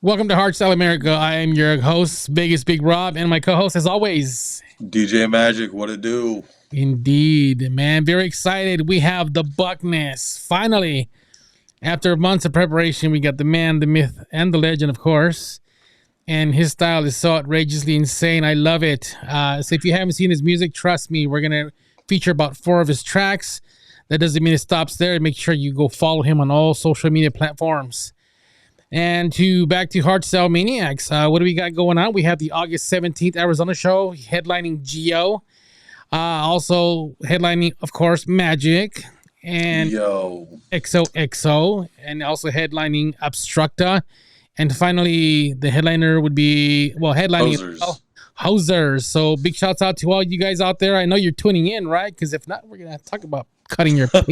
Welcome to Hardstyle America. I am your host, Biggest Big Rob, and my co-host, as always, DJ Magic, what it do? indeed, man, very excited. We have the Buckness. Finally, after months of preparation, we got the man, the myth, and the legend, of course. And his style is so outrageously insane. I love it. So if you haven't seen his music, trust me, we're gonna feature about 4 of his tracks. That doesn't mean it stops there. Make sure you go follow him on all social media platforms. And back to Hardstyle Maniacs. What do we got going on? We have the August 17th Arizona show headlining Geo. Also headlining, of course, Magic and Yo, XOXO, and also headlining Obstructa. And finally, the headliner would be, well, headlining posers. Hosers. So big shouts out to all you guys out there. I know you're tuning in, right? Because if not, we're going to talk about cutting your pay.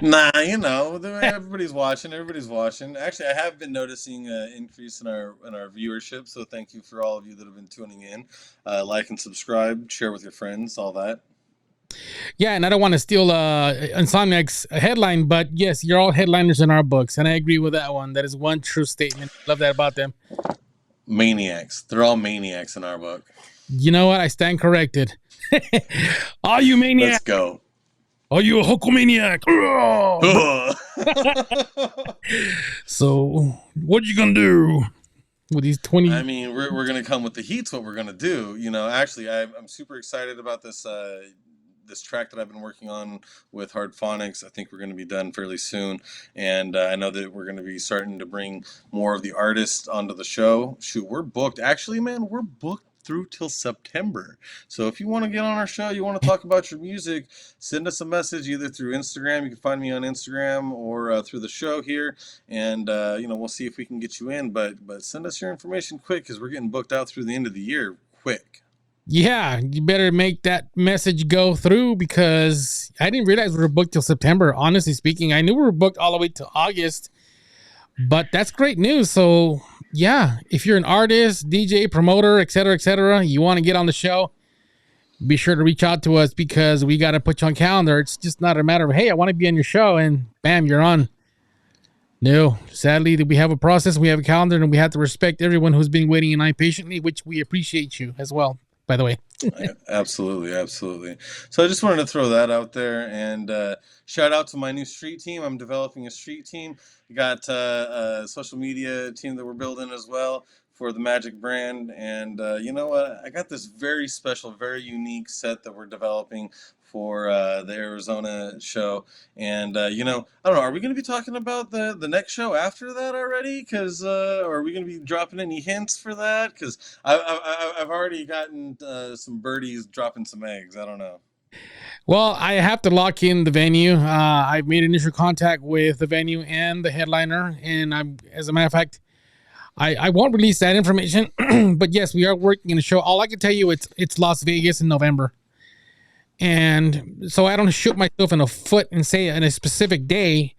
Nah, everybody's watching. Everybody's watching. Actually, I have been noticing an increase in our viewership. So thank you for all of you that have been tuning in. Like and subscribe, share with your friends, all that. Yeah, and I don't want to steal Insomniac's headline, but yes, you're all headliners in our books, and I agree with that one. That is one true statement. Love that about them. Maniacs. They're all maniacs in our book. You know what? I stand corrected. Are you maniac? Let's go. Are you a Hulkamaniac? So, what you gonna do with these 20? I mean, we're gonna come with the heat's what we're gonna do. Actually, I'm super excited about this. This track that I've been working on with Hard Phonics. I think we're going to be done fairly soon, and I know that we're going to be starting to bring more of the artists onto the show. Shoot, we're booked. Actually, man, we're booked through till September. So if you want to get on our show, you want to talk about your music, send us a message either through Instagram. You can find me on Instagram or through the show here, and we'll see if we can get you in. But send us your information quick because we're getting booked out through the end of the year quick. Yeah, you better make that message go through because I didn't realize we were booked till September. Honestly speaking, I knew we were booked all the way to August, but that's great news. So yeah, if you're an artist, DJ, promoter, etc., you want to get on the show, be sure to reach out to us because we got to put you on calendar. It's just not a matter of, hey, I want to be on your show and bam, you're on. No, sadly, we have a process, we have a calendar, and we have to respect everyone who's been waiting in line patiently, which we appreciate you as well, by the way. Absolutely. So I just wanted to throw that out there and shout out to my new street team. I'm developing a street team. We got a social media team that we're building as well for the Magic brand. And you know what? I got this very special, very unique set that we're developing for the Arizona show. And, I don't know, are we going to be talking about the next show after that already? Because, are we going to be dropping any hints for that? Because I've already gotten some birdies dropping some eggs. I don't know. Well, I have to lock in the venue. I've made initial contact with the venue and the headliner. And as a matter of fact, I won't release that information. But yes, we are working in a show. All I can tell you, it's Las Vegas in November. And so I don't shoot myself in the foot and say in a specific day.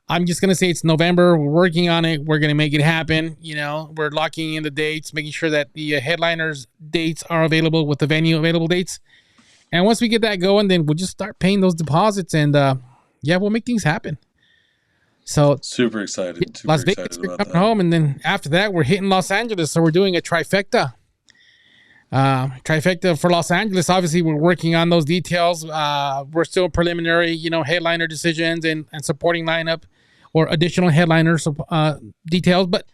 I'm just going to say it's November. We're working on it. We're going to make it happen. We're locking in the dates, making sure that the headliners' dates are available with the venue available dates. And once we get that going, then we'll just start paying those deposits. And we'll make things happen. So super excited. Las Vegas, we're coming home. And then after that, we're hitting Los Angeles. So we're doing a trifecta. Trifecta for Los Angeles. Obviously, we're working on those details. We're still preliminary, headliner decisions and supporting lineup or additional headliners details. But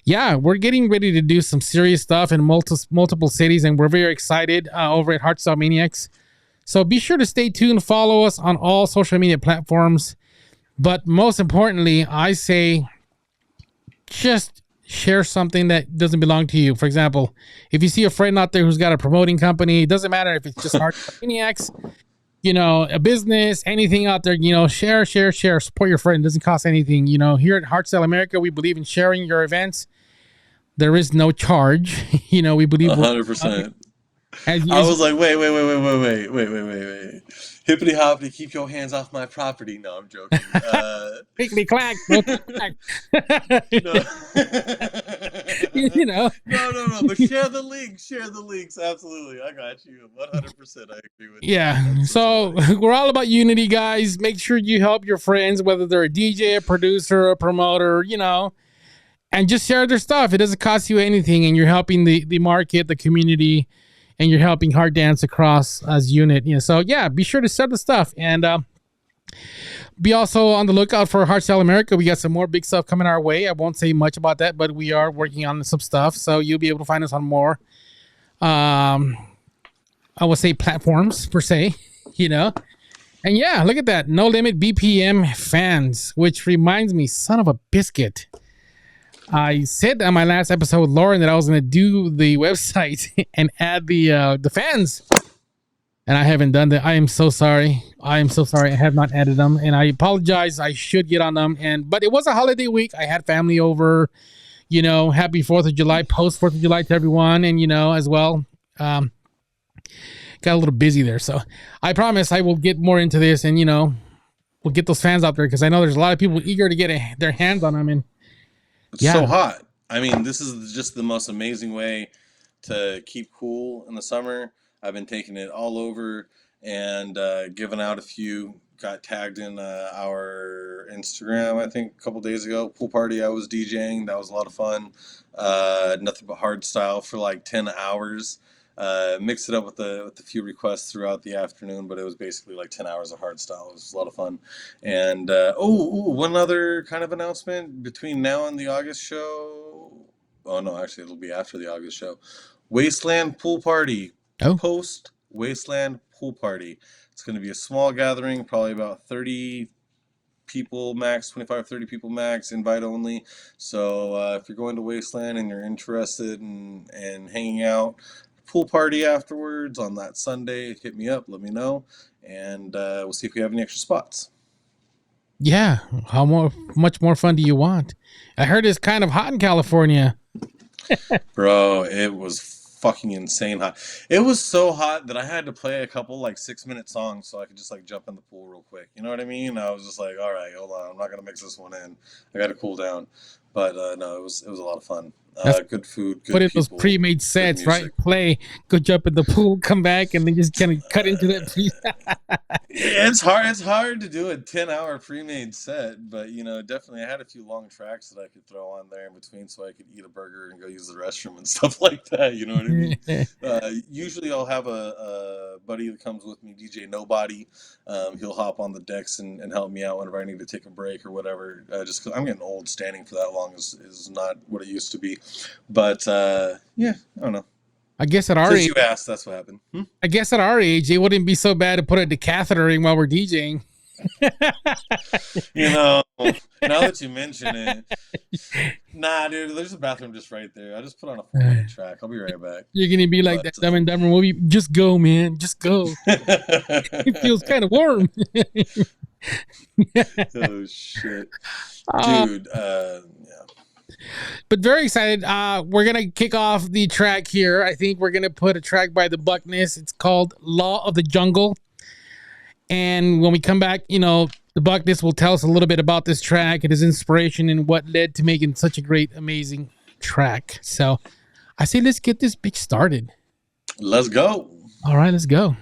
yeah, we're getting ready to do some serious stuff in multiple cities, and we're very excited over at Hardstyle Maniacs. So be sure to stay tuned. Follow us on all social media platforms. But most importantly, I say just share something that doesn't belong to you. For example, if you see a friend out there who's got a promoting company, it doesn't matter if it's just Hardstyle Maniacs, a business, anything out there, share, support your friend. It doesn't cost anything. Here at Hardstyle America, we believe in sharing your events. There is no charge. We believe 100%. I was like, wait. Hippity hoppity, keep your hands off my property. No, I'm joking. Clickety clack. No. No. But share the links. Absolutely. I got you. 100%. I agree with you. Yeah. So we're all about unity, guys. Make sure you help your friends, whether they're a DJ, a producer, a promoter, and just share their stuff. It doesn't cost you anything, and you're helping the market, the community, and you're helping Hard Dance across as unit. So yeah, be sure to share the stuff, and be also on the lookout for Hardstyle America. We got some more big stuff coming our way. I won't say much about that, but we are working on some stuff, so you'll be able to find us on more. I would say platforms per se, And yeah, look at that. No Limit BPM fans, which reminds me, son of a biscuit. I said on my last episode with Lauren that I was going to do the website and add the fans. And I haven't done that. I am so sorry. I have not added them. And I apologize. I should get on them. But it was a holiday week. I had family over, happy 4th of July, post 4th of July to everyone. And, as well. Got a little busy there, so I promise I will get more into this, and we'll get those fans out there, because I know there's a lot of people eager to get their hands on them. And it's so hot. I mean, this is just the most amazing way to keep cool in the summer. I've been taking it all over and giving out a few. Got tagged in our Instagram, I think, a couple days ago. Pool party I was DJing. That was a lot of fun. Nothing but hard style for like 10 hours. Mixed it up with a few requests throughout the afternoon, but it was basically like 10 hours of hard style. It was a lot of fun. And one other kind of announcement between now and the August show. Oh no, actually it'll be after the August show. Wasteland Pool Party. Post Wasteland Pool Party. It's going to be a small gathering, probably about 30 people max, 25, 30 people max, invite only. So if you're going to Wasteland and you're interested in hanging out, pool party afterwards on that Sunday, hit me up, let me know, and we'll see if we have any extra spots. Yeah, much more fun do you want? I heard it's kind of hot in California. Bro, it was fucking insane hot. It was so hot that I had to play a couple like 6-minute songs so I could just like jump in the pool real quick. You know what I mean? I was just like, all right, hold on, I'm not gonna mix this one in. I got to cool down. But no, it was a lot of fun. Good food, good people, those pre-made sets, right? Play, go jump in the pool, come back, and then just kind of cut into that. It's hard to do a 10-hour pre-made set, but definitely I had a few long tracks that I could throw on there in between so I could eat a burger and go use the restroom and stuff like that. You know what I mean? Usually I'll have a buddy that comes with me, DJ Nobody. He'll hop on the decks and help me out whenever I need to take a break or whatever. Just 'cause I'm getting old, standing for that long is not what it used to be. But yeah, I don't know. I guess at our age, you asked, that's what happened. I guess at our age, it wouldn't be so bad to put a decatheter while we're DJing. Now that you mention it, nah, dude, there's a bathroom just right there. I just put on a 4-minute track. I'll be right back. You're gonna be like that Dumb and Dumber movie. Just go, man. Just go. It feels kind of warm. Oh shit, dude. Yeah. But very excited. We're going to kick off the track here. I think we're going to put a track by the Buckness. It's called Law of the Jungle. And when we come back, the Buckness will tell us a little bit about this track and his inspiration and what led to making such a great, amazing track. So I say let's get this bitch started. Let's go. All right, let's go.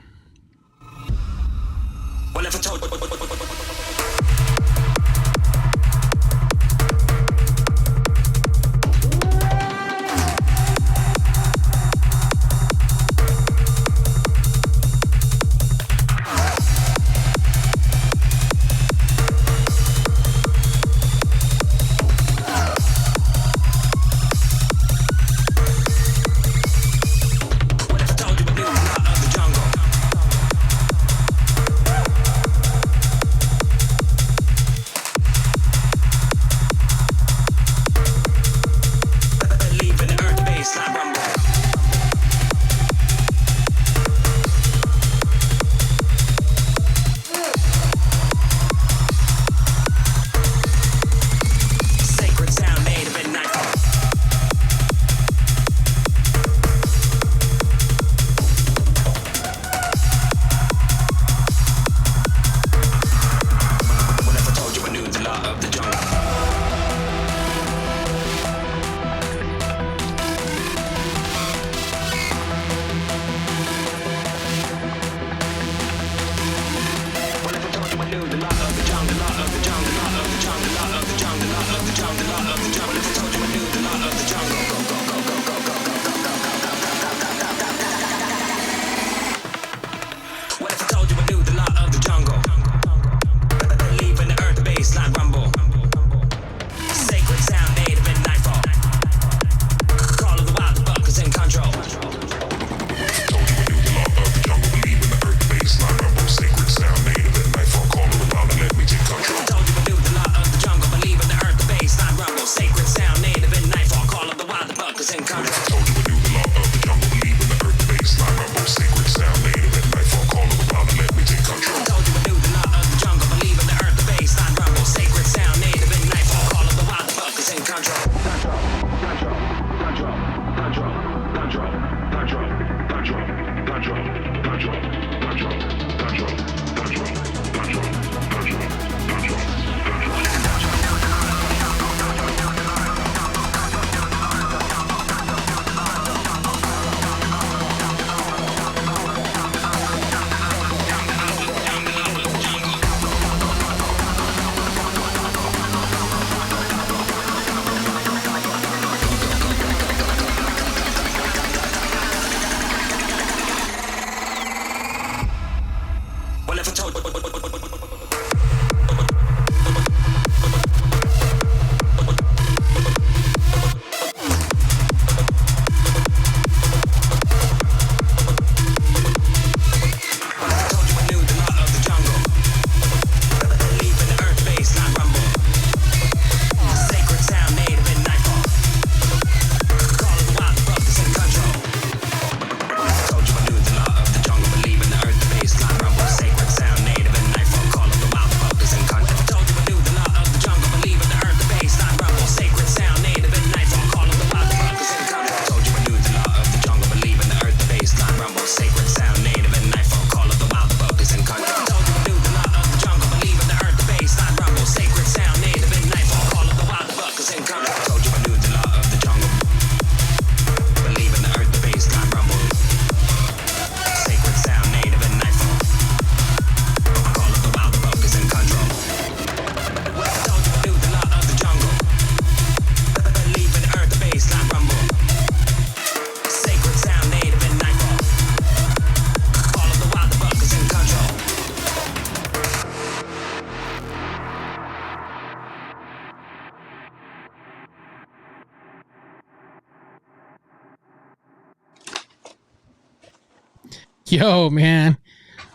Yo, man,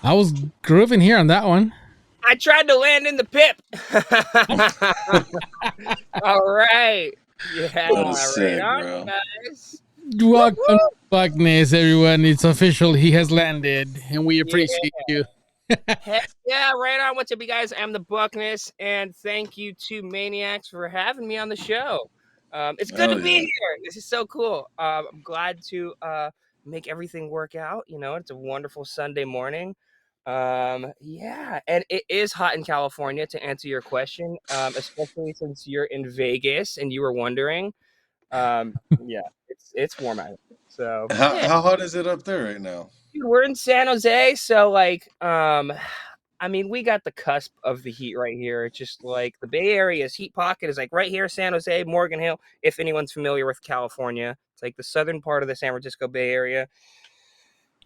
I was grooving here on that one. I tried to land in the pip. All right. Yeah, That is right sick, on, bro. guys. Welcome to Woo-hoo. Buckness, everyone. It's official. He has landed, and we Yeah. appreciate you. Heck yeah, right on. What's up, you guys? I'm the Buckness, and thank you to Maniacs for having me on the show. It's good to Oh be yeah. here. This is so cool. I'm glad to make everything work out. You know, it's a wonderful Sunday morning. Yeah, and it is hot in California, to answer your question, especially since you're in Vegas and you were wondering. Yeah, it's warm out here. So yeah. How hot is it up there right now? Dude, we're in San Jose, so like, I mean, we got the cusp of the heat right here. It's just like the Bay Area's heat pocket is like right here, San Jose, Morgan Hill. If anyone's familiar with California, it's like the southern part of the San Francisco Bay Area,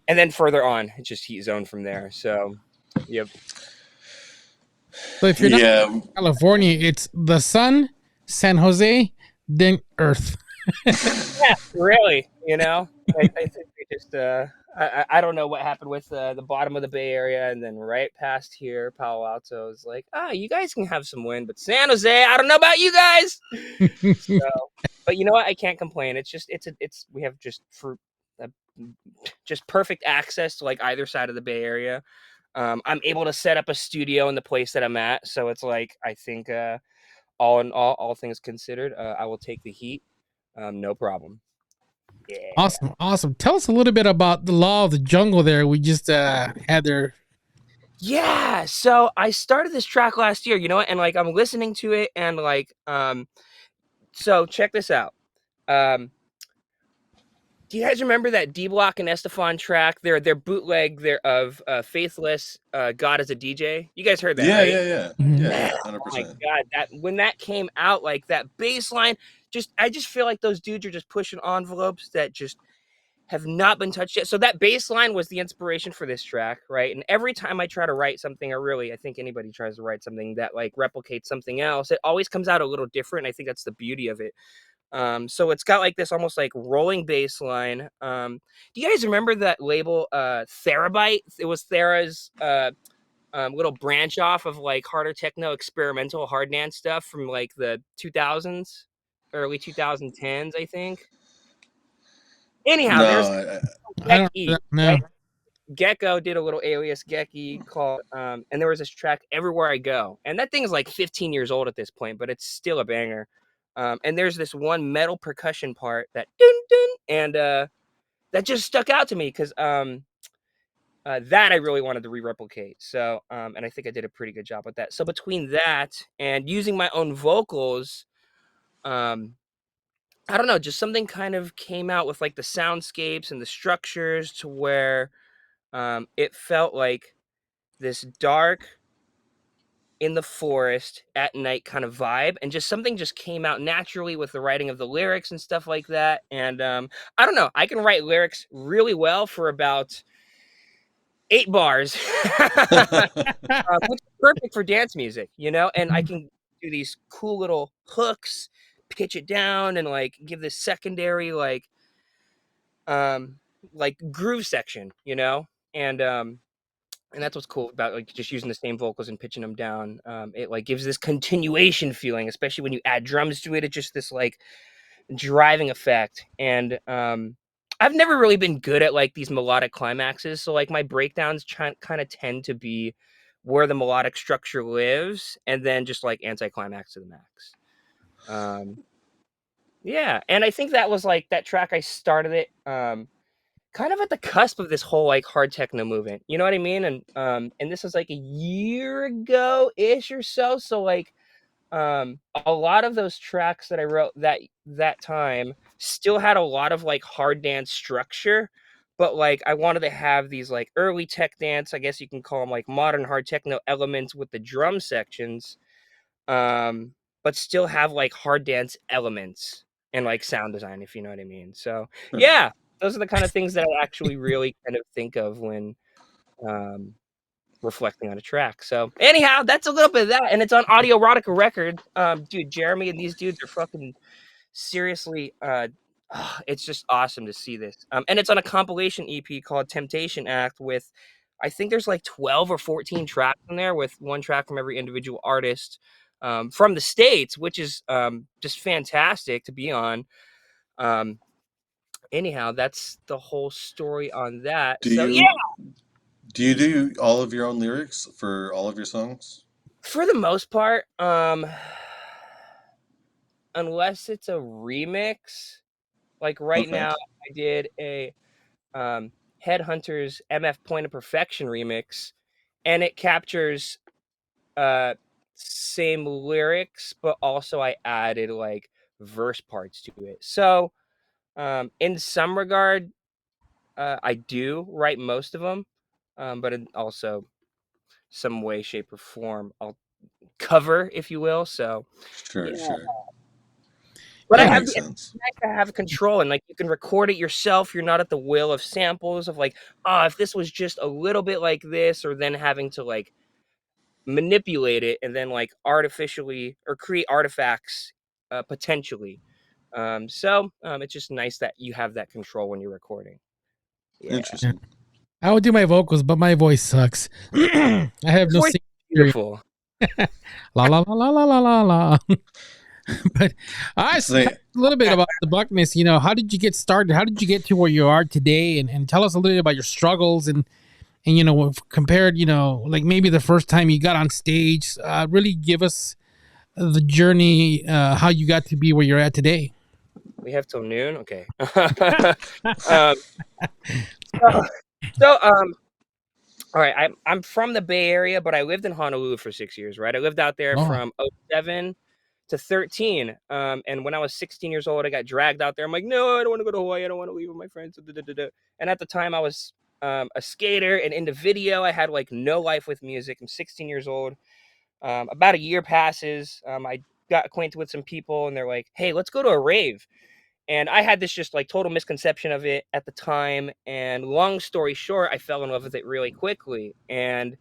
and then further on, it's just heat zone from there. So, yep. So if you're not Yeah. in California, it's the sun, San Jose, then Earth. Yeah, really, you know, I think they just, I don't know what happened with the bottom of the Bay Area, and then right past here, Palo Alto is like, you guys can have some wind, but San Jose, I don't know about you guys. So, but you know what? I can't complain. It's just, we have just uh, just perfect access to like either side of the Bay Area. I'm able to set up a studio in the place that I'm at, so it's like I think, all in all things considered, I will take the heat. No problem. Yeah. Awesome, awesome. Tell us a little bit about the law of the jungle. There, we just had there. Yeah. So I started this track last year, you know, and like I'm listening to it and like so check this out. Um do you guys remember that D Block and Estefan track? Their bootleg there of Faithless, God as a DJ? You guys heard that, Yeah, right? yeah, yeah. Mhm. Yeah, Man, yeah. Hundred oh my percent. god, that when that came out, like that bass line, just I just feel like those dudes are just pushing envelopes that just have not been touched yet. So that bass line was the inspiration for this track, right? And every time I try to write something, or really, I think anybody tries to write something that like replicates something else, it always comes out a little different. I think that's the beauty of it. So it's got like this almost like rolling bass line. Do you guys remember that label, Therabyte? It was Thera's little branch off of like harder techno experimental hard dance stuff from like the 2000s, early 2010s, I think. Anyhow, there's No, I don't Geki, know. right? Gecko did a little alias Geki called, and there was this track Everywhere I Go. And that thing is like 15 years old at this point, but it's still a banger. And there's this one metal percussion part that dun dun, and that just stuck out to me because that I really wanted to re-replicate. So, and I think I did a pretty good job with that. So between that and using my own vocals, um, I don't know, just something kind of came out with like the soundscapes and the structures to where it felt like this dark in the forest at night kind of vibe, and just something just came out naturally with the writing of the lyrics and stuff like that. And I don't know, I can write lyrics really well for about 8 bars, which is perfect for dance music, you know. And I can do these cool little hooks, pitch it down, and like give this secondary um like groove section, you know. And that's what's cool about like just using the same vocals and pitching them down. It like gives this continuation feeling, especially when you add drums to it. It's just this like driving effect. And I've never really been good at like these melodic climaxes. So like my breakdowns kind of tend to be where the melodic structure lives, and then just like anticlimax to the max. Um, yeah, and I think that was like that track. I started it. Kind of at the cusp of this whole like hard techno movement. You know what I mean? And this was like a year ago ish or so. So like a lot of those tracks that I wrote that time still had a lot of like hard dance structure, but like I wanted to have these like early tech dance, I guess you can call them like modern hard techno elements with the drum sections, um, but still have like hard dance elements and like sound design, if you know what I mean. So yeah, those are the kind of things that I actually really kind of think of when um, reflecting on a track. So anyhow, that's a little bit of that, and it's on Audio Erotica Records. Dude, Jeremy and these dudes are fucking seriously It's just awesome to see this. And it's on a compilation EP called Temptation Act with, I think there's like 12 or 14 tracks in there with one track from every individual artist from the States, which is just fantastic to be on. Um, anyhow, that's the whole story on that. Do So yeah, you do all of your own lyrics for all of your songs? for the most part, unless it's a remix, like right Okay. now I did a Headhunters MF Point of Perfection remix, and it captures uh same lyrics, but also I added like verse parts to it. So in some regard, I do write most of them, but in also some way, shape, or form, I'll cover, if you will. So yeah. Sure, sure. But I That Yeah. have makes the it's sense. nice to have control, and, like, you can record it yourself, you're not at the will of samples of, like, "Oh, if this was just a little bit like this," or then having to, like, manipulate it and then, like, artificially or create artifacts, potentially. It's just nice that you have that control when you're recording. Yeah. Yeah. Interesting. I would do my vocals, but my voice sucks. I have Your no voice singing is experience. beautiful. La la la la la la la la. But I So, talk a little bit about the Buckness. You know, how did you get started? How did you get to where you are today? And tell us a little bit about your struggles and you know, compared, you know, like maybe the first time you got on stage. Really give us the journey, how you got to be where you're at today. We have till noon? Okay. Um, so so, alright, I'm from the Bay Area, but I lived in Honolulu for 6 years, right? I lived out there Oh, from '07 to 13, and when I was 16 years old, I got dragged out there. I'm like, "No, I don't wanna go to Hawaii, I don't wanna leave with my friends, da, da, da, da." And at the time, I was, a skater and into video. I had, like, no life with music. I'm 16 years old. About a year passes, I got acquainted with some people, and they're like, "Hey, let's go to a rave." And I had this just like total misconception of it at the time. And long story short, I fell in love with it really quickly. And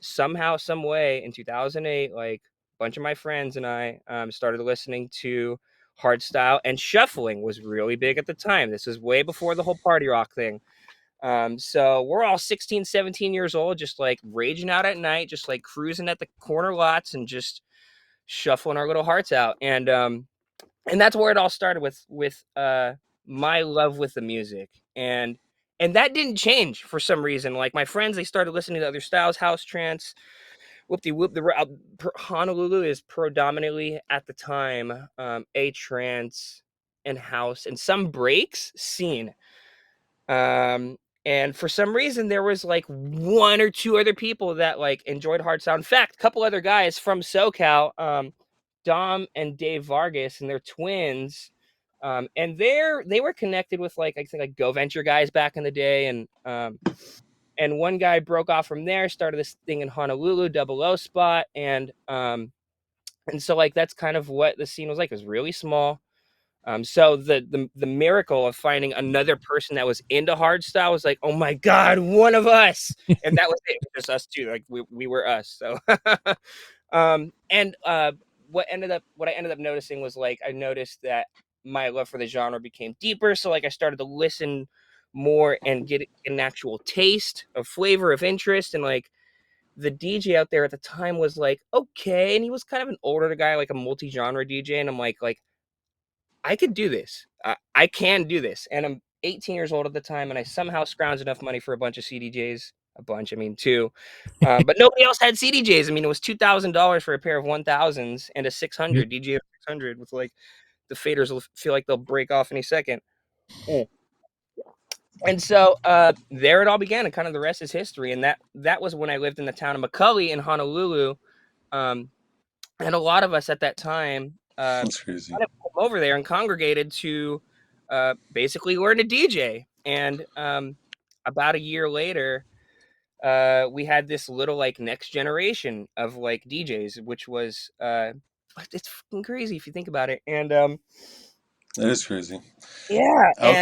somehow, some way in 2008, like a bunch of my friends and I started listening to hardstyle, and shuffling was really big at the time. This was way before the whole party rock thing. So we're all 16, 17 years old, just like raging out at night, just like cruising at the corner lots and just shuffling our little hearts out. And that's where it all started with my love with the music. And that didn't change for some reason. Like my friends, they started listening to other styles, house trance, whoop de whoop. Honolulu is predominantly at the time a trance and house and some breaks scene. Um, and for some reason, there was like one or two other people that like enjoyed hard sound. In fact, a couple other guys from SoCal, Dom and Dave Vargas, and they're twins. And they were connected with like I think like Go Venture guys back in the day, and one guy broke off from there, started this thing in Honolulu, Double O spot, and so like that's kind of what the scene was like. It was really small. So the miracle of finding another person that was into hardstyle was like, oh my god, one of us, and that was it. It was just us two. Like we were us. So, and what I ended up noticing was like I noticed that my love for the genre became deeper. So like I started to listen more and get an actual taste of flavor of interest, and like the DJ out there at the time was like okay, and he was kind of an older guy, like a multi-genre DJ, and I'm like I could do this. I can do this. And I'm 18 years old at the time, and I somehow scrounged enough money for a bunch of CDJs. A bunch, I mean, two. But nobody else had CDJs. I mean, it was $2,000 for a pair of 1000s and a yeah. 600 DJ 600 with like the faders will feel like they'll break off any second. Mm. And so there it all began, and kind of the rest is history. And that was when I lived in the town of McCully in Honolulu. Um, and a lot of us at that time that's crazy. kind of came over there and congregated to basically learn to DJ. And about a year later, we had this little like next generation of like DJs, which was it's fucking crazy if you think about it. That is crazy. Yeah, Out.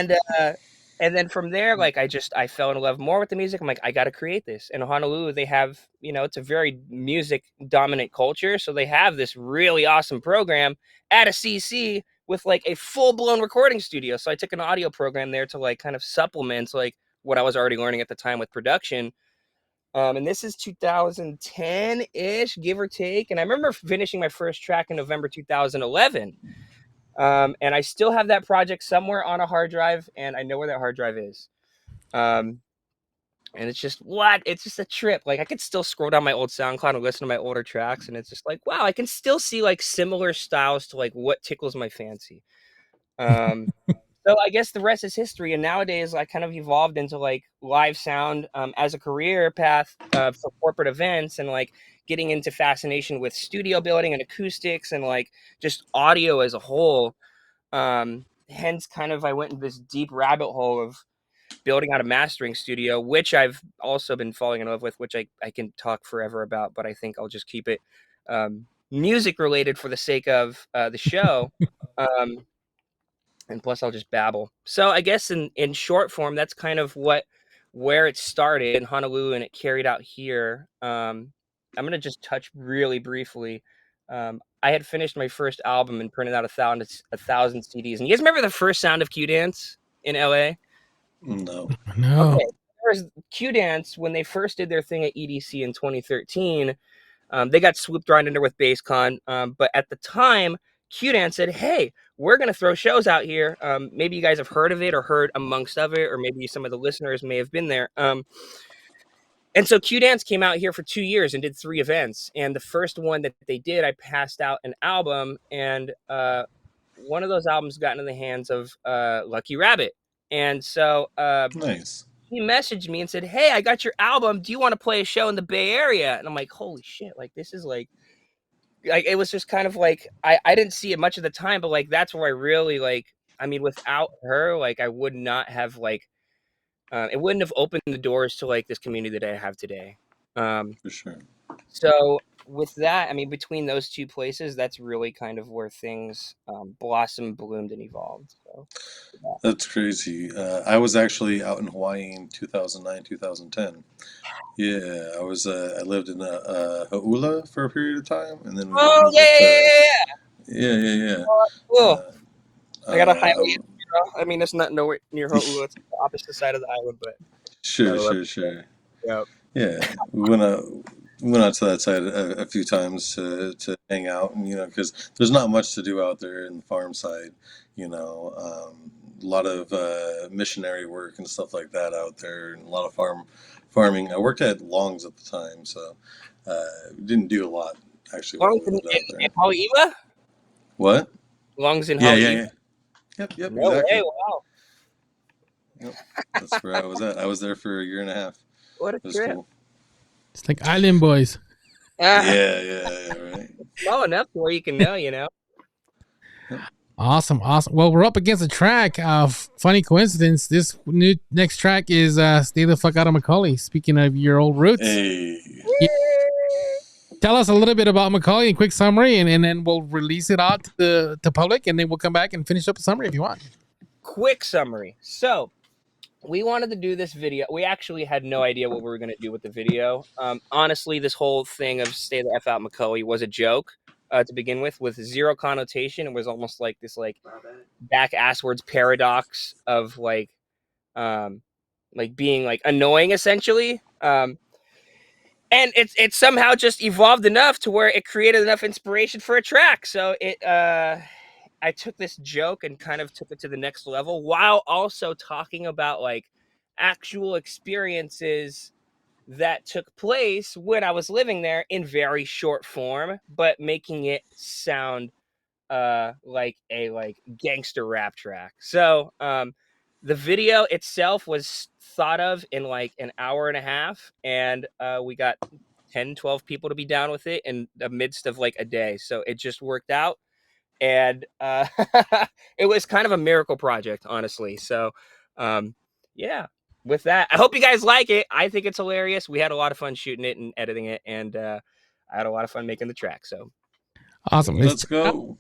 and then from there, like I fell in love more with the music. I'm like, I gotta create this. In Honolulu, they have, it's a very music dominant culture. So they have this really awesome program at a CC with like a full-blown recording studio. So I took an audio program there to like kind of supplement like what I was already learning at the time with production. And this is 2010-ish, give or take. And I remember finishing my first track in November 2011. And I still have that project somewhere on a hard drive, and I know where that hard drive is. And it's just it's just a trip. Like I could still scroll down my old SoundCloud and listen to my older tracks, and it's just like, wow, I can still see like similar styles to like what tickles my fancy. So I guess the rest is history. And nowadays I kind of evolved into like live sound as a career path for corporate events, and like getting into fascination with studio building and acoustics and like just audio as a whole. Hence kind of I went into this deep rabbit hole of building out a mastering studio, which I've also been falling in love with, which I can talk forever about, but I think I'll just keep it music related for the sake of the show. And plus I'll just babble. So I guess in short form, that's kind of where it started in Honolulu and it carried out here. I'm gonna just touch really briefly. I had finished my first album and printed out a thousand CDs. And you guys remember the first sound of Q Dance in LA? No. No. Okay, there's Q Dance when they first did their thing at EDC in 2013. They got swooped right under with BassCon, but at the time, Q-Dance said, "Hey, we're going to throw shows out here. Maybe you guys have heard of it or heard amongst of it, or maybe some of the listeners may have been there." And so Q-Dance came out here for 2 years and did 3 events. And the first one that they did, I passed out an album, and one of those albums got into the hands of Lucky Rabbit. And so Nice. he messaged me and said, "Hey, I got your album. Do you want to play a show in the Bay Area?" And I'm like, "Holy shit! Like this is like it was just kind of like I didn't see it much of the time, but like that's where I really like. I mean, without her, like I would not have like it wouldn't have opened the doors to like this community that I have today. For sure. So with that, I mean, between those two places, that's really kind of where things blossomed, bloomed, and evolved. So yeah. That's crazy. I was actually out in Hawaii in 2009, 2010. Yeah, I lived in Hauula for a period of time, and then we Oh moved yeah, up yeah, to, yeah, yeah. yeah, yeah, yeah. Cool. Uh, I got a highway. I, I mean, it's not nowhere near Honolulu. It's the opposite side of the island, but I sure, love sure, sure. it. Yep. Yeah, we went out to that side a few times to hang out, and because there's not much to do out there in the farm side, a lot of missionary work and stuff like that out there, and a lot of farming. I worked at Long's at the time, so didn't do a lot actually while Lungs we in, lived out in there. Haleiwa? What? Lungs in Yeah, yeah, Haleiwa? yeah. Yep, No way! exactly. Wow, Yep, that's where I was at. I was there for a year and a half. what a It was trip! cool. It's like Island Boys. Ah, Yeah, yeah, right. small enough to where you can know, you know. Yep. Awesome, awesome. Well, we're up against a track. Funny coincidence. This next track is "Stay the Fuck Out of Macaulay." Speaking of your old roots, Hey. yeah. Tell us a little bit about Macaulay in quick summary, and then we'll release it out to the public, and then we'll come back and finish up the summary if you want. Quick summary. So we wanted to do this video. We actually had no idea what we were going to do with the video. Honestly, this whole thing of "Stay the F Out Macaulay" was a joke to begin with zero connotation. It was almost like this like back asswards paradox of like being like annoying essentially. And it somehow just evolved enough to where it created enough inspiration for a track. So I took this joke and kind of took it to the next level while also talking about like actual experiences that took place when I was living there in very short form, but making it sound like a like gangster rap track. So the video itself was thought of in like an hour and a half, and we got 10, 12 people to be down with it in the midst of like a day. So it just worked out, and it was kind of a miracle project, honestly. So yeah, with that, I hope you guys like it. I think it's hilarious. We had a lot of fun shooting it and editing it, and I had a lot of fun making the track. So Awesome. Let's Let's check it out. go.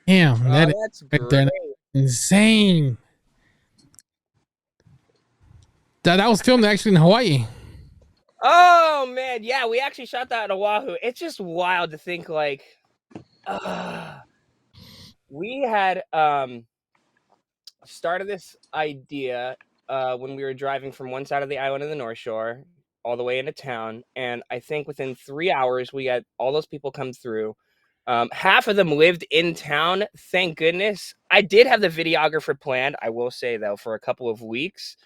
Damn, that is That's right great. there. Insane. That was filmed actually in Hawaii. Oh man, yeah, we actually shot that in Oahu. It's just wild to think like, uh, we had started this idea when we were driving from one side of the island in the North Shore all the way into town, and I think within 3 hours we had all those people come through. Half of them lived in town. Thank goodness. I did have the videographer planned. I will say though, for a couple of weeks,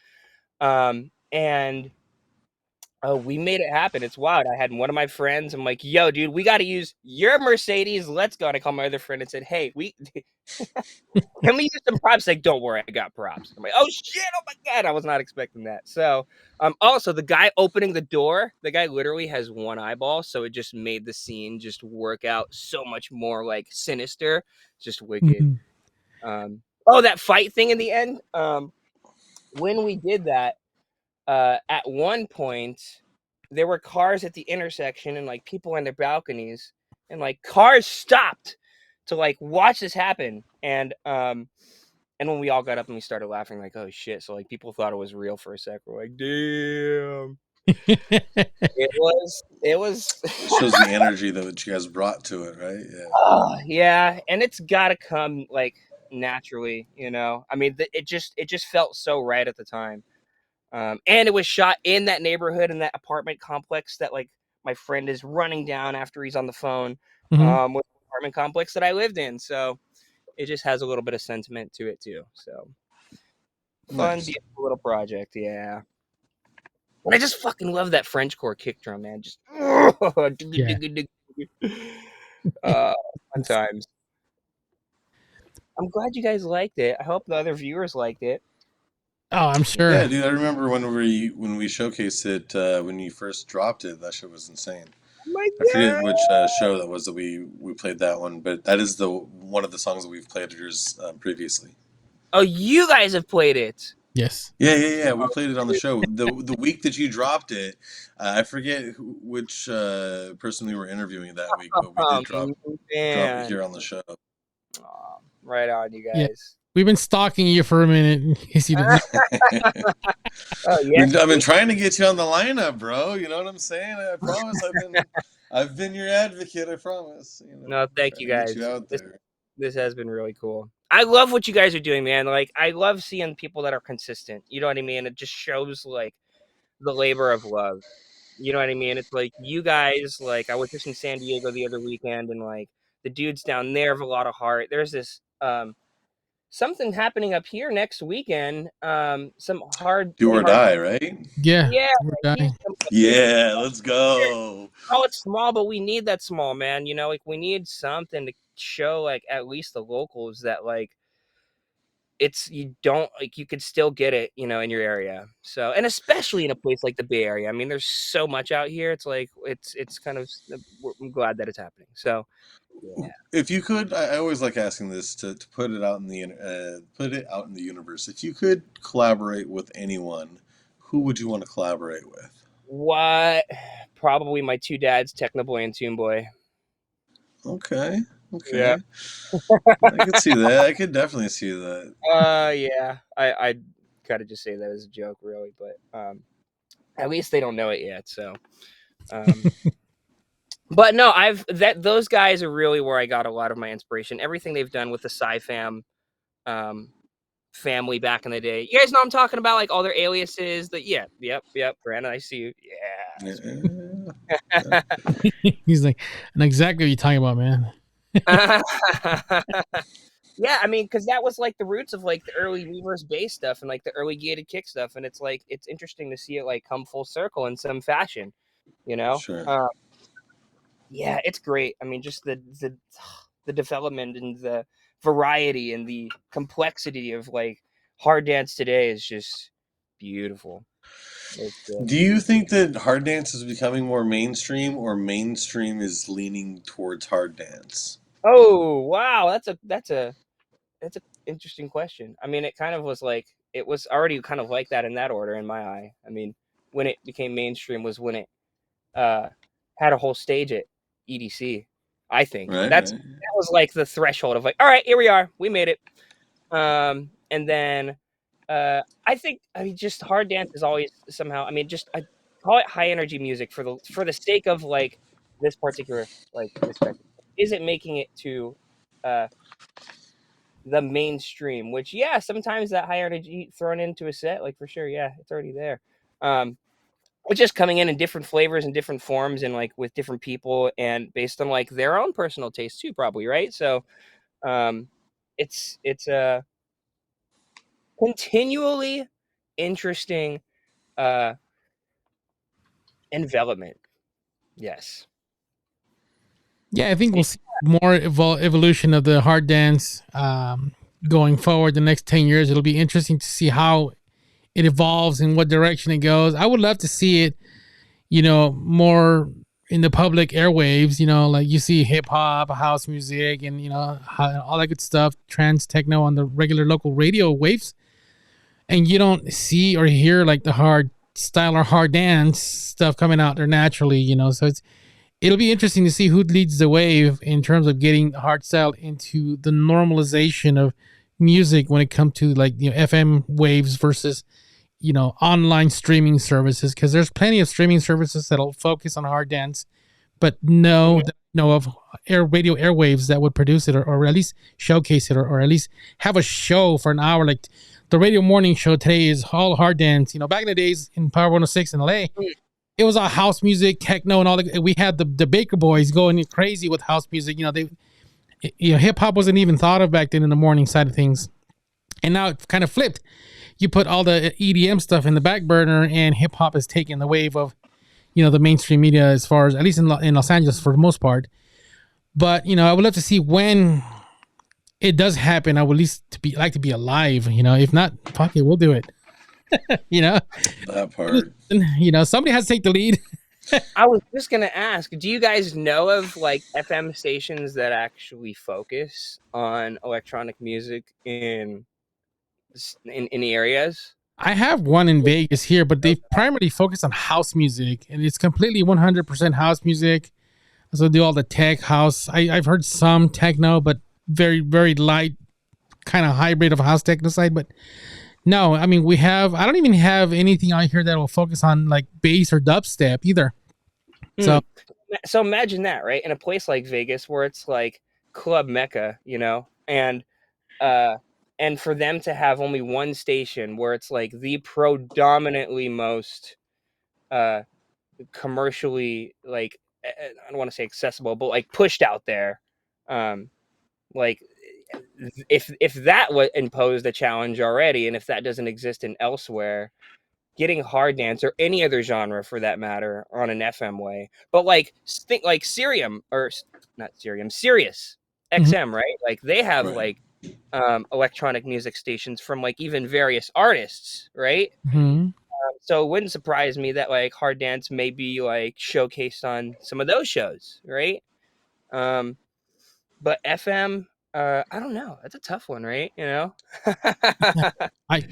and we made it happen. It's wild. I had one of my friends. I'm like, "Yo, dude, we got to use your Mercedes. Let's go." And I called my other friend and said, "Hey, we can we use some props?" Like, "Don't worry, I got props." I'm like, "Oh shit! Oh my god!" I was not expecting that. So, also the guy opening the door, the guy literally has one eyeball, so it just made the scene just work out so much more like sinister, just wicked. Mhm. Oh, that fight thing in the end. When we did that, at one point, there were cars at the intersection and like people on their balconies, and like cars stopped to like watch this happen. And when we all got up and we started laughing, like, oh shit. So like people thought it was real for a sec. We're like, damn. It was It shows the energy that you guys brought to it, right? Yeah. oh, yeah, and it's gotta come like naturally, you know. I mean, it just felt so right at the time. And it was shot in that neighborhood in that apartment complex that like my friend is running down after he's on the phone Mhm. with the apartment complex that I lived in. So it just has a little bit of sentiment to it too. So fun, Nice. beautiful little project, yeah. And I just fucking love that Frenchcore kick drum, man. Just Yeah. uh, fun It's- times. I'm glad you guys liked it. I hope the other viewers liked it. oh, I'm Yeah, sure. dude, I remember when we showcased it when you first dropped it. That shit was insane. Oh my I forget god! which show that was that we played that one, but that is the one of the songs that we've played of yours previously. Oh, you guys have played it. Yes. Yeah, yeah, yeah. We Oh, played it on the dude. show. The week that you dropped it, I forget which person we were interviewing that week, but we did Oh drop it man. here on the show. Aw, right on, you Yeah. guys. We've been stalking you for a minute in case you didn't know. Oh, yes, I've been please. trying to get you on the lineup, bro. You know what I'm saying? I promise I've been your advocate. I promise. No, thank Trying you to get you guys. out This there. this has been really cool. I love what you guys are doing, man. Like, I love seeing people that are consistent. You know what I mean? It just shows like the labor of love. You know what I mean? It's like you guys, like I was just in San Diego the other weekend, and like the dudes down there have a lot of heart. There's this something happening up here next weekend. Some hard Do really or hard, die, right? Yeah. yeah, We're like he's dying. Yeah, let's go. oh, it's small, but we need that small, man. You know, like we need something to show like at least the locals that like it's you don't like you could still get it, you know, in your area. So, and especially in a place like the Bay Area. I mean, there's so much out here. It's like it's kind of I'm glad that it's happening. So, yeah. If you could, I always like asking this to put it out in the put it out in the universe. If you could collaborate with anyone, who would you want to collaborate with? What? Probably my two dads, Techno Boy and Toon Boy. Okay, Yeah. okay, I could see that. I could definitely see that. Yeah. I gotta just say that as a joke, really, but at least they don't know it yet. So, um, but no, I've that those guys are really where I got a lot of my inspiration. Everything they've done with the Sci-Fam um, family back in the day. You guys know what I'm talking about, like all their aliases. Yeah, yep. Brandon, I see you. Yeah, Yeah. He's like, I know exactly what you're talking about, man. Yeah, I mean, because that was like the roots of like the early reverse bass stuff and like the early gated kick stuff, and it's like it's interesting to see it like come full circle in some fashion, you know. sure. Yeah, it's great. I mean, just the development and the variety and the complexity of like hard dance today is just beautiful. It's Do you think that hard dance is becoming more mainstream, or mainstream is leaning towards hard dance? oh wow, that's a interesting question. I mean, it kind of was like it was already kind of like that in that order in my eye. I mean, when it became mainstream was when it uh had a whole stage at EDC. I think Right, that right. was like the threshold of like, all right, here we are, we made it. And then I think, I mean, just hard dance is always somehow, I mean, just I call it high energy music for the sake of like this particular like this record. Isn't making it to uh the mainstream, which yeah, sometimes that high energy thrown into a set, like for sure, yeah, it's already there. Um, it's just coming in different flavors and different forms and like with different people and based on like their own personal taste too, probably, right? So um it's a continually interesting uh envelopment. Yes. Yeah, I think Yeah. we'll see more evolution of the hard dance going forward the next 10 years. It'll be interesting to see how it evolves and what direction it goes. I would love to see it, more in the public airwaves, like you see hip hop, house music, and, all that good stuff, trance, techno on the regular local radio waves. And you don't see or hear like the hard style or hard dance stuff coming out there naturally, so it'll be interesting to see who leads the wave in terms of getting hardstyle into the normalization of music when it comes to like FM waves versus online streaming services, because there's plenty of streaming services that'll focus on hard dance, but Mhm. know of radio airwaves that would produce it, or at least showcase it, or at least have a show for an hour. Like the radio morning show today is all hard dance. Back in the days in Power 106 in LA, it was all house music, techno, and all that. We had the Baker Boys going crazy with house music. Hip hop wasn't even thought of back then in the morning side of things, and now it's kind of flipped. You put all the EDM stuff in the back burner, and hip hop is taking the wave of the mainstream media, as far as at least in Los Angeles for the most part. But I would love to see when it does happen. I would at least like to be alive. If not, fuck it, we'll do it. you know, That part. Somebody has to take the lead. I was just gonna ask, do you guys know of like FM stations that actually focus on electronic music in the areas? I have one in Vegas here, but they primarily focus on house music, and it's completely 100% house music. So do all the tech house. I've heard some techno, but very, very light, kind of hybrid of house techno side. But no, I mean, I don't even have anything out here that will focus on like bass or dubstep either. Hmm. So So imagine that, right? In a place like Vegas where it's like club mecca, uh and for them to have only one station where it's like the predominantly most uh commercially like I don't want to say accessible, but like pushed out there. Um like if that was imposed a challenge already and if that doesn't exist in elsewhere, getting hard dance or any other genre for that matter on an FM way. But like think like Sirium or not Sirium, Sirius mhm, XM, right? Like they have Right. like electronic music stations from like even various artists, right? mhm. So it wouldn't surprise me that like hard dance may be like showcased on some of those shows, right? Um, but FM, I don't know. That's a tough one, right? I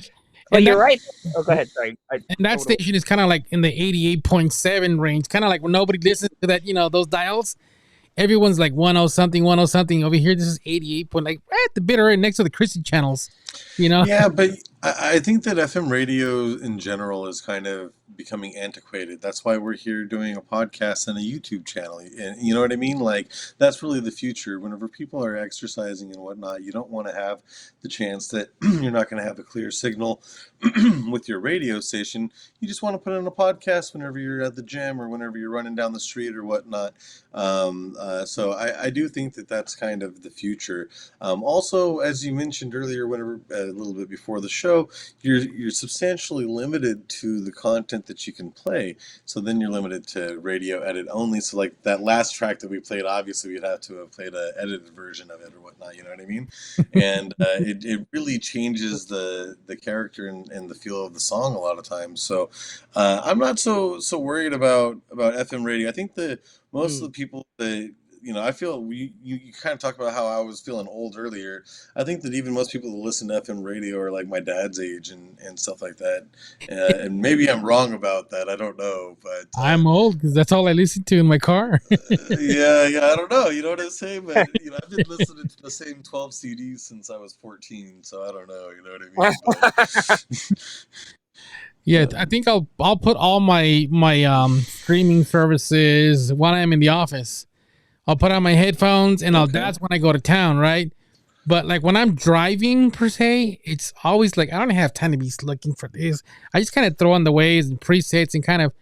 But and you're that right. Oh, go ahead. Sorry, I and that totally. station is kind of like in the 88.7 range, kind of like when nobody listens to that, those dials. Everyone's like 10 something, 10 something. Over here, this is 88 point, like right at the bitter end next to the Christian channels, you know? Yeah, but I think that FM radio in general is kind of becoming antiquated. That's why we're here doing a podcast and a YouTube channel. And you know what I mean? Like, that's really the future. Whenever people are exercising and whatnot, you don't want to have the chance that you're not going to have a clear signal with your radio station. You just want to put in a podcast whenever you're at the gym or whenever you're running down the street or whatnot. So I do think that that's kind of the future. Also, as you mentioned earlier, whenever a little bit before the show, you're substantially limited to the content that you can play. So then you're limited to radio edit only. So like that last track that we played, obviously we'd have to have played an edited version of it or whatnot. You know what I mean? And it really changes the character and the feel of the song a lot of times. So I'm not so worried about FM radio. I think the most of Hmm. the people that I feel you kind of talked about how I was feeling old earlier. I think that even most people that listen to FM radio are like my dad's age and stuff like that. And maybe I'm wrong about that. I don't know, but I'm old because that's all I listen to in my car. yeah, I don't know. You know what I'm saying? But I've been listening to the same 12 CDs since I was 14, so I don't know. You know what I mean? But, Yeah, I think I'll put all my streaming services when I'm in the office. I'll put on my headphones and okay. that's when I go to town, right? But like when I'm driving per se, it's always like I don't have time to be looking for this. I just kind of throw on the waves and presets and kind of,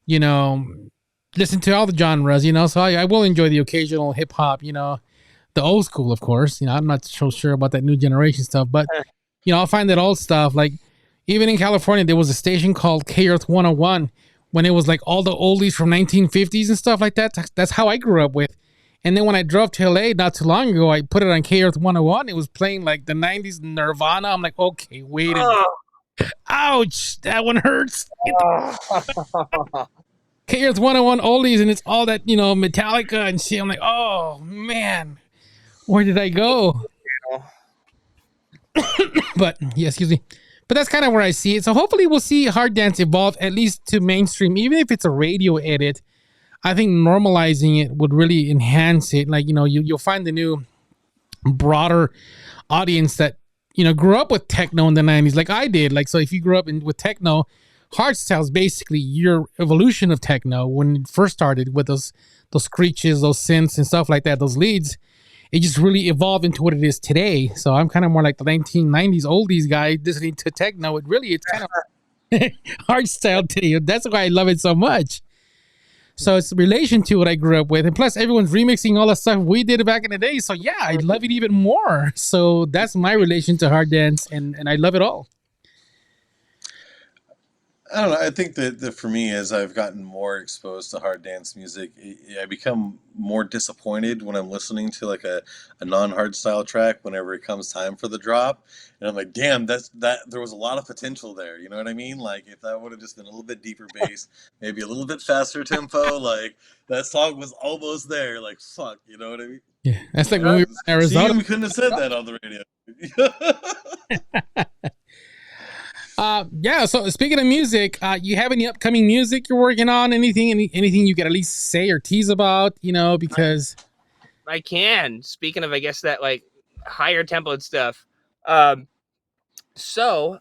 you know, listen to all the genres, So I will enjoy the occasional hip hop, the old school, of course. I'm not so sure about that new generation stuff, but I'll find that old stuff. Like even in California, there was a station called K Earth 101 when it was like all the oldies from 1950s and stuff like that. That's how I grew up with. And then when I drove to LA not too long ago, I put it on K Earth 101. It was playing like the 90s Nirvana. I'm like, okay, wait a minute. Ouch, that one hurts. K Earth 101 oldies, and it's all that, Metallica and shit. I'm like, oh man, where did I go? But yeah, excuse me. But that's kind of where I see it. So hopefully we'll see hard dance evolve at least to mainstream, even if it's a radio edit. I think normalizing it would really enhance it. Like, you'll find the new broader audience that, grew up with techno in the 90s, like I did. Like, so if you grew up with techno, hardstyle is basically your evolution of techno when it first started with those screeches, those synths and stuff like that, those leads. It just really evolved into what it is today. So I'm kind of more like the 1990s oldies guy listening to techno. It's kind of hardstyle today. That's why I love it so much. So it's a relation to what I grew up with. And plus everyone's remixing all the stuff we did back in the day. So yeah, I love it even more. So that's my relation to hard dance and I love it all. I don't know. I think that for me, as I've gotten more exposed to hard dance music, I become more disappointed when I'm listening to like a non-hard style track whenever it comes time for the drop. And I'm like, damn, there was a lot of potential there. You know what I mean? Like if that would have just been a little bit deeper bass, maybe a little bit faster tempo, like that song was almost there. Like, fuck, you know what I mean? Yeah, that's like when we were in Arizona. See, we couldn't have said that on the radio. Yeah, so speaking of music, you have any upcoming music you're working on? Anything you could at least say or tease about, because I can. Speaking of, I guess that like higher tempo stuff. So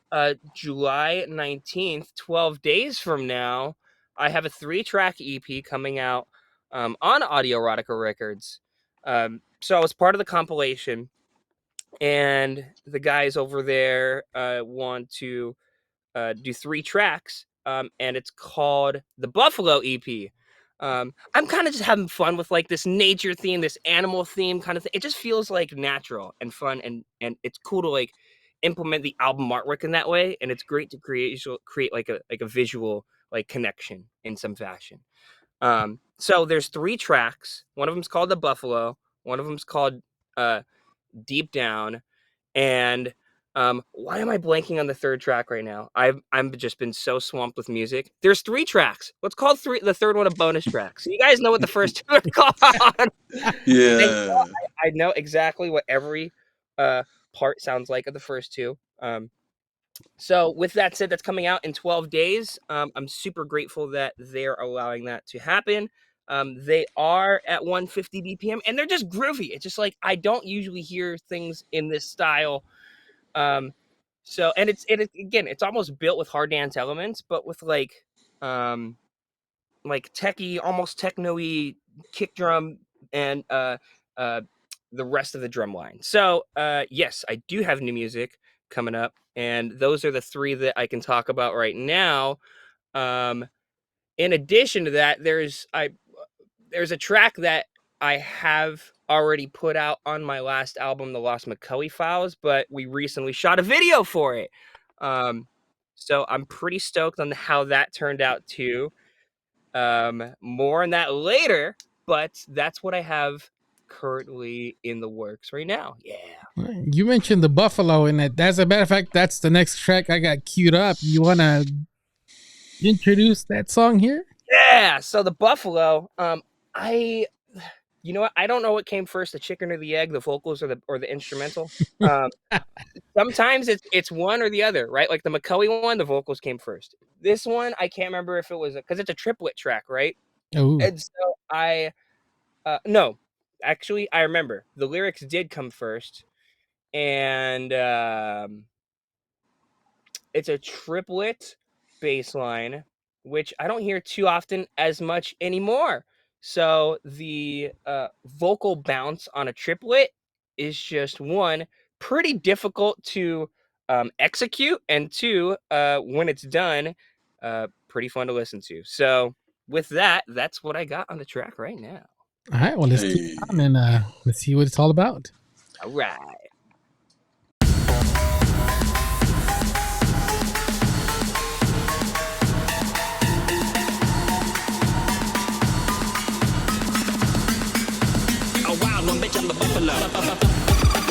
July 19th, 12 days from now, I have a 3-track EP coming out on Audio Erotica Records. So I was part of the compilation, and the guys over there want to do 3 tracks, and it's called the Buffalo EP. I'm kind of just having fun with like this nature theme, this animal theme kind of thing. It just feels like natural and fun, and it's cool to like implement the album artwork in that way. And it's great to create like a visual like connection in some fashion. So there's 3 tracks. One of them's called the Buffalo. One of them's called Deep Down, and why am I blanking on the 3rd track right now? I'm just been so swamped with music. There's 3 tracks. Let's call the 3rd one a bonus track. So you guys know what the first 2 are called. Yeah. I know exactly what every part sounds like of the first 2. So with that said, that's coming out in 12 days. I'm super grateful that they're allowing that to happen. They are at 150 BPM and they're just groovy. It's just like I don't usually hear things in this style. So and it's almost built with hard dance elements, but with like techie, almost techno-y kick drum and the rest of the drum line. So yes, I do have new music coming up, and those are the 3 that I can talk about right now. In addition to that, there's a track that I have already put out on my last album, The Lost McCulley Files, but we recently shot a video for it. So I'm pretty stoked on how that turned out too. More on that later, but that's what I have currently in the works right now. Yeah. You mentioned the Buffalo, and as a matter of fact, that's the next track I got queued up. You want to introduce that song here? Yeah. So the Buffalo, You know what? I don't know what came first, the chicken or the egg, the vocals or the instrumental. Um, sometimes it's one or the other, right? Like the McCully one, the vocals came first. This one, I can't remember if it was because it's a triplet track, right? Oh, And so no, actually, I remember the lyrics did come first, and it's a triplet bass line, which I don't hear too often as much anymore. So the vocal bounce on a triplet is just one, pretty difficult to execute, and two, when it's done, pretty fun to listen to. So with that, that's what I got on the track right now. all right. Well, let's keep Hey. on and let's see what it's all about. All right. A wild one, bitch, I'm the buffalo.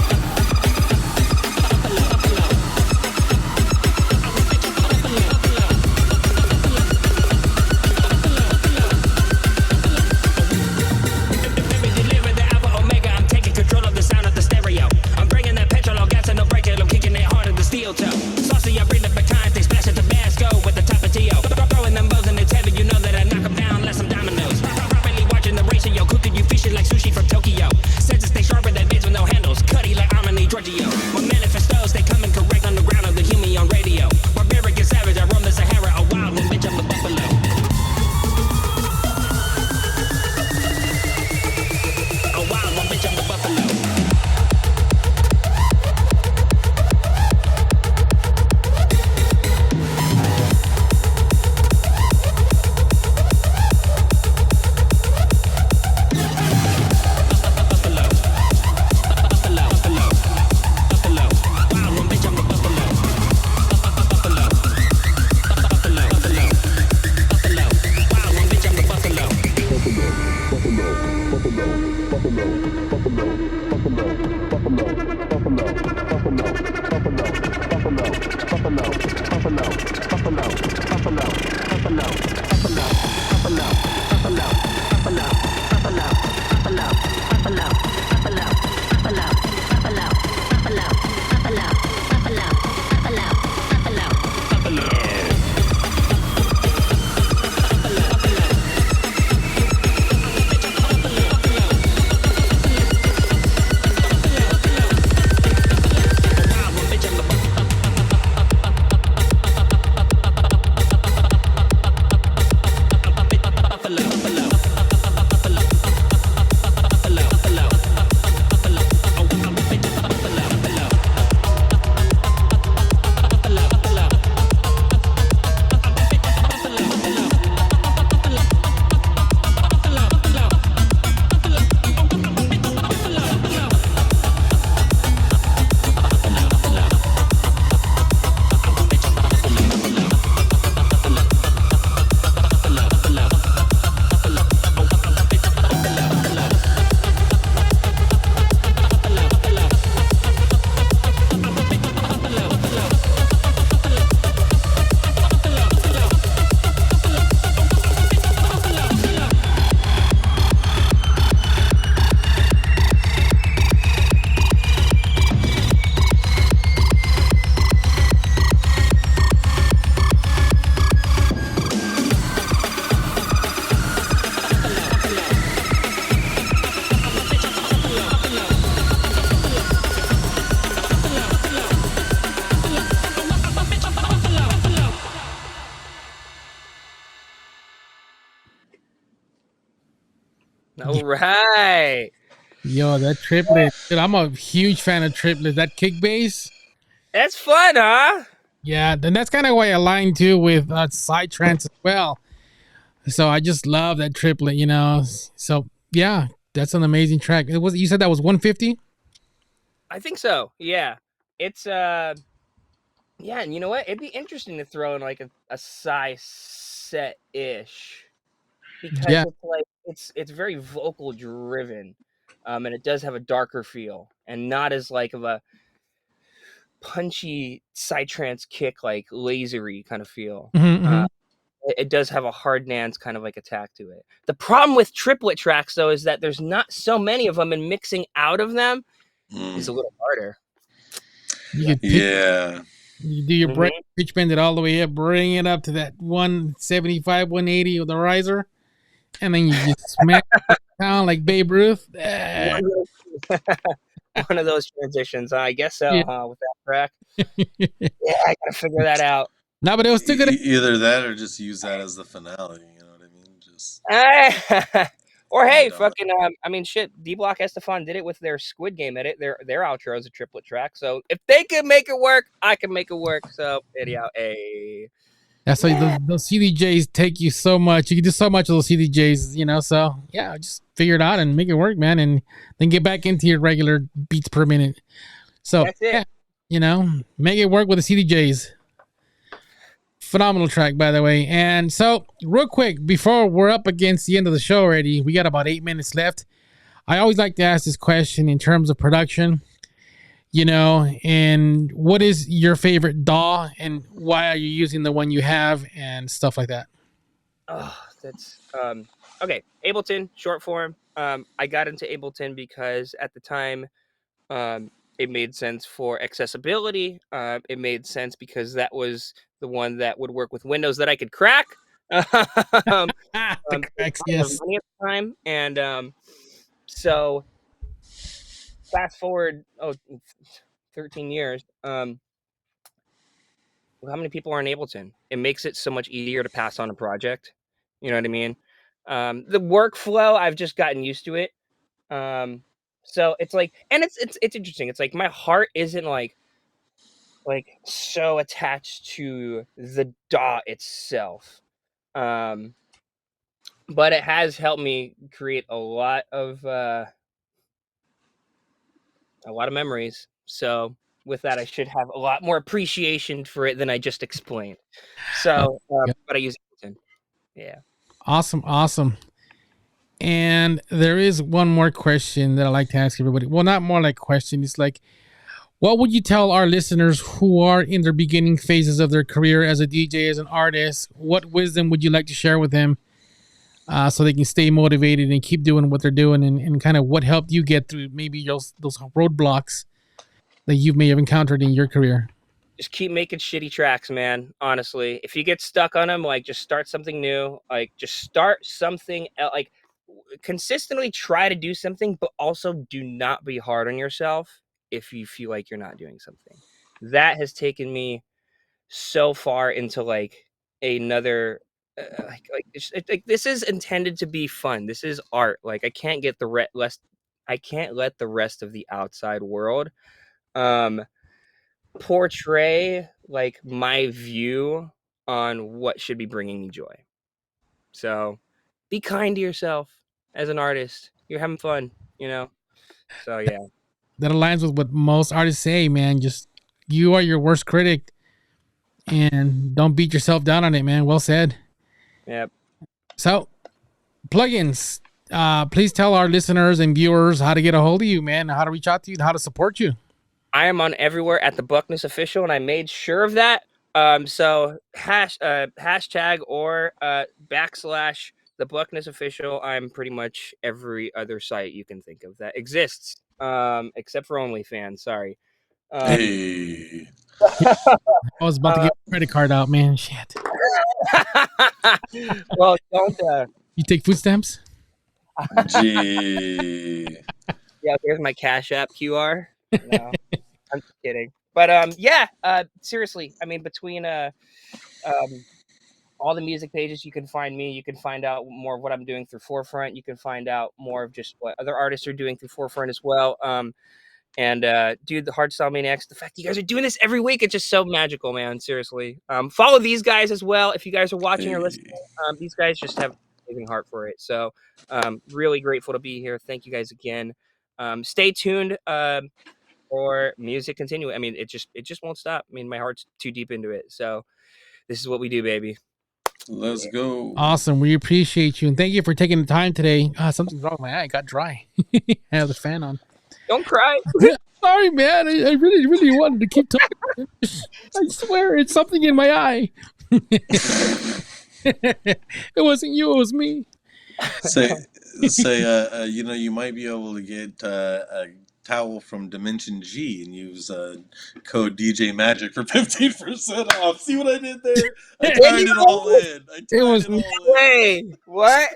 All right. Yo, that triplet. Dude, I'm a huge fan of triplets. That kick bass. That's fun, huh? Yeah, then that's kind of why I align too with side trance as well. So I just love that triplet, you know. So yeah, that's an amazing track. It was, you said that was 150? I think so. Yeah. It's yeah, and you know what? It'd be interesting to throw in like a size set ish, because Yeah. it's like it's very vocal driven. And it does have a darker feel and not as like of a punchy psytrance kick, like lasery kind of feel. Mm-hmm, mm-hmm. it does have a hard Nance kind of like attack to it. The problem with triplet tracks though is that there's not so many of them, and mixing out of them is a little harder. You could pitch, you do your pitch bend it all the way up, bring it up to that 175, 180 with the riser, and then you just smack it down like Babe Ruth. One of those transitions, I guess so, Yeah. with that track. Yeah, I gotta figure that out. No, but it was still good. Either that or just use that as the finale. You know what I mean? Just or hey, fucking I mean, shit. D Block Estefan did it with their Squid Game edit. Their outro is a triplet track. So if they can make it work, I can make it work. So anyhow, That's why those CDJs take you so much. You can do so much of those CDJs, you know. So yeah, just figure it out and make it work, man, and then get back into your regular beats per minute. So that's it. Yeah, you know, make it work with the CDJs. Phenomenal track, by the way. And so, real quick, before we're up against the end of the show already, we got about 8 minutes left. I always like to ask this question in terms of production, you know, and what is your favorite DAW and why are you using the one you have and stuff like that? Oh, that's okay. Ableton, short form. I got into Ableton because at the time, it made sense for accessibility. It made sense because that was the one that would work with Windows that I could crack. The cracks, yes. Money at the time, and so fast forward 13 years. How many people are in Ableton? It makes it so much easier to pass on a project. You know what I mean? The workflow, I've just gotten used to it. So it's like, and it's interesting. It's like my heart isn't like so attached to the DAW itself. But it has helped me create a lot of memories. So with that, I should have a lot more appreciation for it than I just explained. So, but I use Ableton. Yeah. Awesome. And there is one more question that I like to ask everybody. Well, not more like question. It's like, what would you tell our listeners who are in their beginning phases of their career as a DJ, as an artist? What wisdom would you like to share with them so they can stay motivated and keep doing what they're doing, and kind of what helped you get through maybe those roadblocks that you may have encountered in your career? Just keep making shitty tracks, man. Honestly, if you get stuck on them, like just start something new. Like just start something like consistently try to do something, but also do not be hard on yourself if you feel like you're not doing something. That has taken me so far into like another like this is intended to be fun. This is art. Like I can't let the rest of the outside world portray like my view on what should be bringing me joy. So be kind to yourself as an artist. You're having fun, you know? So yeah. That aligns with what most artists say, man. Just you are your worst critic and don't beat yourself down on it, man. Well said. Yep. So plugins, please tell our listeners and viewers how to get a hold of you, man, how to reach out to you, how to support you. I am on everywhere at the Buckness Official, and I made sure of that. So hashtag or / the Buckness Official. I'm pretty much every other site you can think of that exists, except for OnlyFans. Sorry. Hey. I was about to get a credit card out, man. Shit. Well, don't. You take food stamps? Gee. Yeah, there's my Cash App QR. No, I'm just kidding. But yeah. Seriously, I mean, between all the music pages, you can find me. You can find out more of what I'm doing through Forefront. You can find out more of just what other artists are doing through Forefront as well. And dude, the Hardstyle Maniacs, the fact that you guys are doing this every week, it's just so magical, man. Seriously. Follow these guys as well. If you guys are watching or listening, these guys just have an amazing heart for it. So really grateful to be here. Thank you guys again. Stay tuned for music continue. I mean, it just won't stop. I mean, my heart's too deep into it. So this is what we do, baby. Let's go. Awesome. We appreciate you. And thank you for taking the time today. Something's wrong with my eye. It got dry. I have the fan on. Don't cry. Sorry, man. I really, really wanted to keep talking. I swear it's something in my eye. It wasn't you, it was me. Say, you might be able to get a towel from Dimension G and use code DJ Magic for 15% off. See what I did there? I tied it all in. It was me. Wait, what?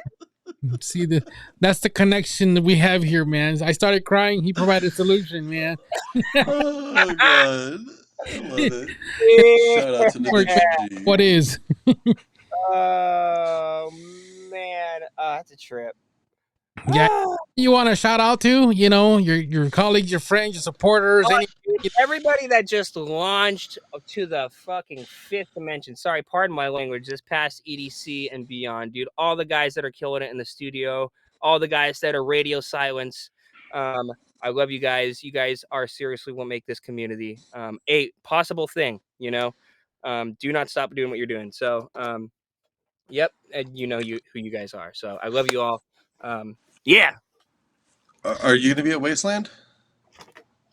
See, that's the connection that we have here, man. I started crying. He provided a solution, man. Oh, God. I love it. Shout out to Dimension G. What is? Oh man, that's a trip. Yeah. You want to shout out to, your colleagues, your friends, your supporters, Oh, dude, everybody that just launched to the fucking fifth dimension. Sorry, pardon my language. This past EDC and beyond, dude. All the guys that are killing it in the studio, all the guys that are radio silence. I love you guys. You guys are seriously what make this community a possible thing. Do not stop doing what you're doing. So, yep, and you know who you guys are. So I love you all. Yeah. Are you going to be at Wasteland?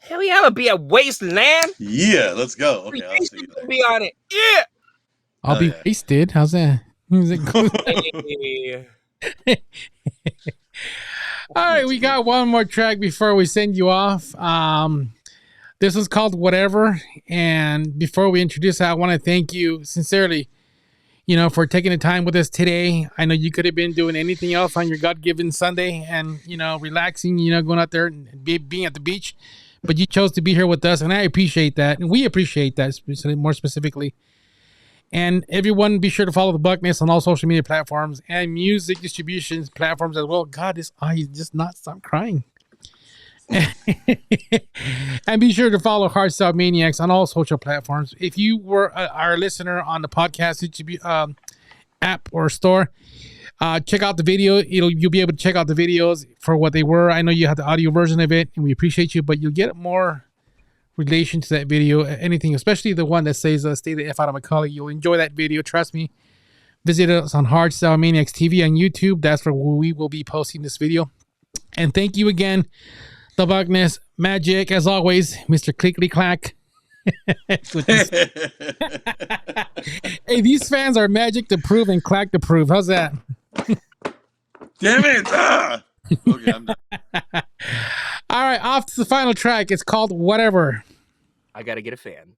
Hell yeah, I'm gonna be at Wasteland. Yeah, let's go. Okay, I'll see you there. Be on it. Yeah. I'll be wasted. How's that? Hey. All right, we got one more track before we send you off. This is called Whatever. And before we introduce it, I want to thank you sincerely, for taking the time with us today. I know you could have been doing anything else on your God-given Sunday and, relaxing, going out there and being at the beach. But you chose to be here with us, and I appreciate that. And we appreciate that more specifically. And everyone, be sure to follow the Buckness on all social media platforms and music distribution platforms as well. God, this eye just not stop crying. And be sure to follow Hardstyle Maniacs on all social platforms. If you were our listener on the podcast app or store, check out the video. You'll be able to check out the videos for what they were. I know you have the audio version of it, and we appreciate you, but you'll get more relation to that video, anything, especially the one that says "Stay the F out of McCully." You'll enjoy that video. Trust me. Visit us on Hardstyle Maniacs TV on YouTube. That's where we will be posting this video. And thank you again, the Buckness Magic, as always, Mr. Clickety Clack. Hey, these fans are magic to prove and clack to prove. How's that? Damn it! Okay, I'm done. All right, off to the final track. It's called Whatever. I gotta get a fan.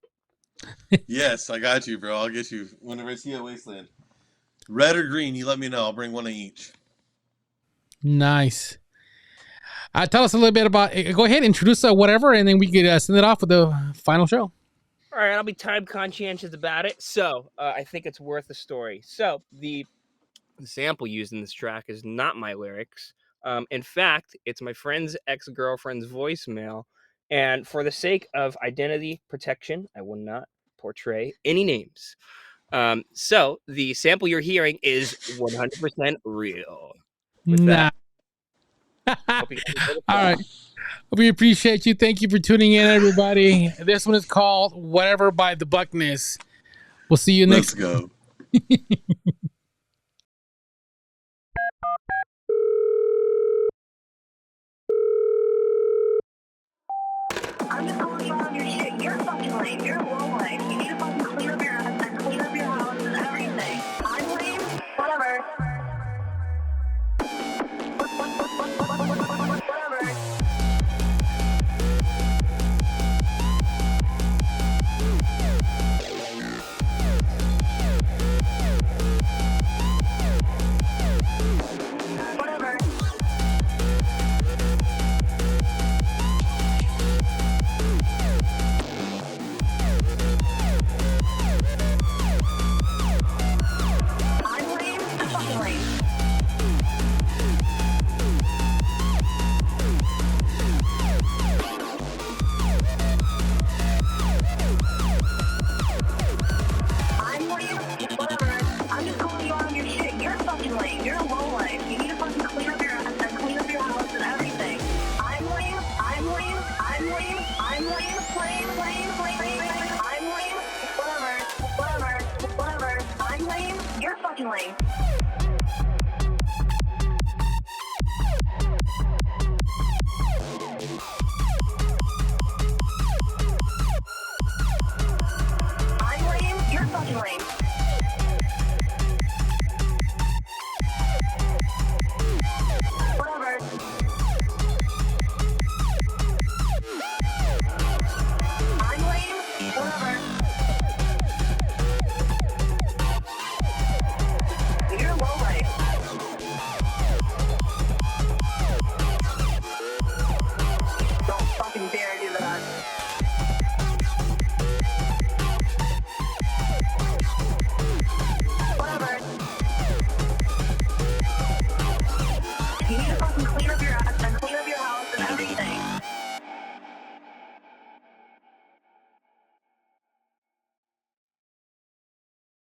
Yes, I got you, bro. I'll get you whenever I see you at Wasteland. Red or green, you let me know. I'll bring one of each. Nice. Tell us a little bit about it. Go ahead, introduce Whatever, and then we could send it off with the final show. All right, I'll be time conscientious about it. So I think it's worth the story. So the sample used in this track is not my lyrics. In fact, it's my friend's ex-girlfriend's voicemail. And for the sake of identity protection, I will not portray any names. So the sample you're hearing is 100% real. With that, hope you guys enjoy the all right. We appreciate you. Thank you for tuning in, everybody. This one is called Whatever by the Buckness. We'll see you next. Let's go. I'm just calling you on your shit. You're fucking lame. You're low life. You need to fucking clean up your ass and clean up your house and everything. I'm lame. Whatever. Whatever. I'm lame. I'm fucking lame. I'm lame. Whatever. I'm just calling you on your shit. You're fucking lame. You're low life. You need to fucking clean up your ass and clean up your house and everything. I'm lame. I'm lame. I'm lame. I'm lame. Lame. I'm lame. Whatever. I'm lame. You're fucking lame.